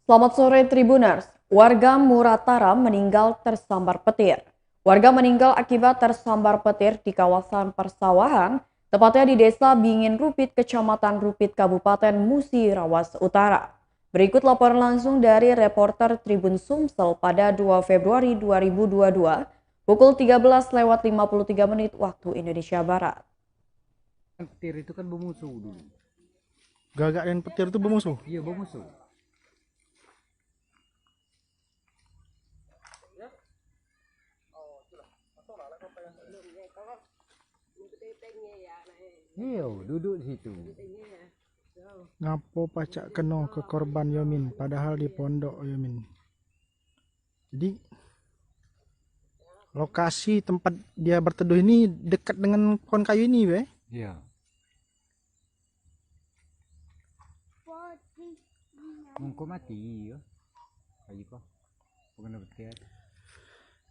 Selamat sore Tribuners. Warga Muratara meninggal tersambar petir. Warga meninggal akibat tersambar petir di kawasan persawahan, tepatnya di Desa Bingin Rupit, Kecamatan Rupit, Kabupaten Musirawas Utara. Berikut laporan langsung dari reporter Tribun Sumsel pada 2 Februari 2022, pukul 13.53 waktu Indonesia Barat. Petir itu kan bermusuh dulu. Gagak dan petir itu bermusuh. Iya, bermusuh. Iya, duduk di situ. Ngapo pacak kena ke korban Yomin padahal di pondok Yomin. Jadi lokasi tempat dia berteduh ini dekat dengan pohon kayu ini, be. Iya. Mungko mati ya. Kayak kok. Bukan petir.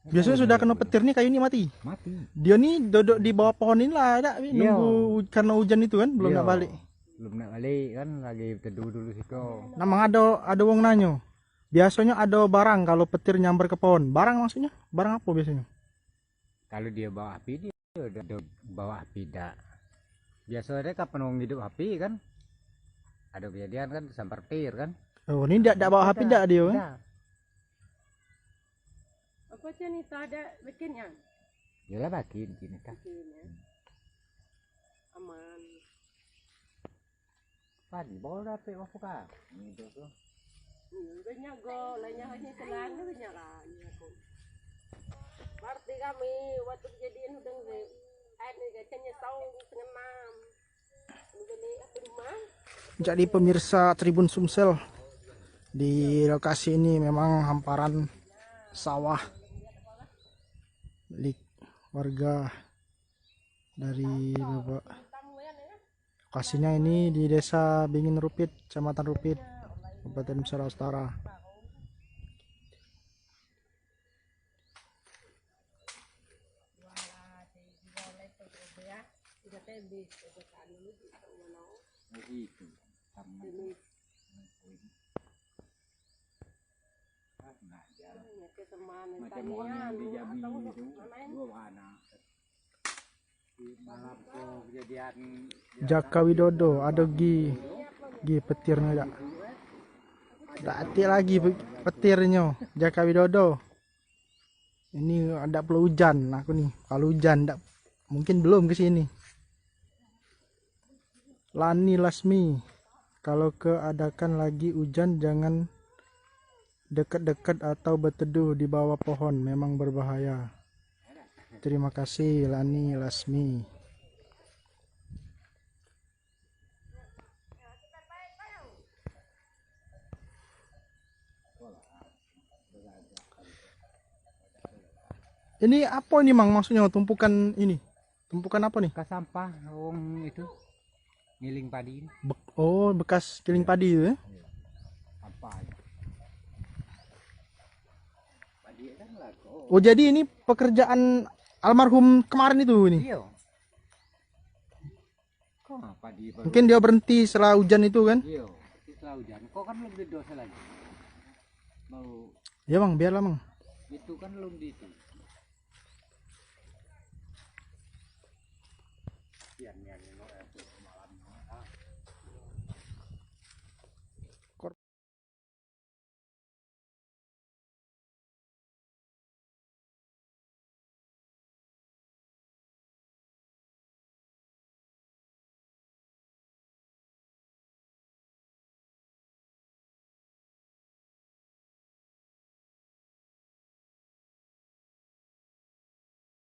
Biasanya sudah kena petir nih kayu ini mati. Mati. Dia nih duduk di bawah pohon ini lah, ada Iya. nunggu karena hujan itu kan belum Iya. nak balik. Belum nak balik kan lagi teduh dulu situ. Namang ada wong nanyo. Biasanya ada barang kalau petir nyamber ke pohon. Barang maksudnya? Barang apa biasanya? Kalau dia bawa api dia udah bawa api dah. Biasanya kapan wong hidup api kan? Ada kejadian kan sambar petir kan? Oh, ini tidak bawa api tidak dia kan? Dah. Apa sih nih ada bikinnya? Yalah bakin gini kan. Bikinnya. Aman. Padi bawa api apa kah? Ini tuh. Banyak go, lainnya hanya selana banyak kan. Berarti kami waktu kejadian udah ada kayaknya tahun setengah 6. Beli apa rumah? Jadi pemirsa Tribun Sumsel, di lokasi ini memang hamparan sawah milik warga dari Bapak. Lokasinya ini di Desa Bingin Rupit, Kecamatan Rupit, Kabupaten Musirawas Utara. Itu sama macam orang di Jambi itu dua anak di malam kejadian Jaka Widodo, ada gi petirnya, tak hati lagi petirnya Jaka Widodo. Ini ada perlu hujan aku nih, kalau hujan tak mungkin belum ke sini. Lani Lasmi, kalau keadakan lagi hujan jangan dekat-dekat atau berteduh di bawah pohon, memang berbahaya. Terima kasih Lani Lasmi. Ini apa ini Mang maksudnya tumpukan ini? Tumpukan apa nih? bekas sampah wong itu ngiling padi ini Oh, bekas kiling padi itu ya? sampah padi kan lagu Oh, jadi ini pekerjaan almarhum kemarin itu ini. iya kok padi baru Mungkin dia berhenti setelah hujan itu kan? iya setelah hujan kok kan belum didosa lagi mau Ya Bang, biarlah Bang. itu kan belum di itu biar malam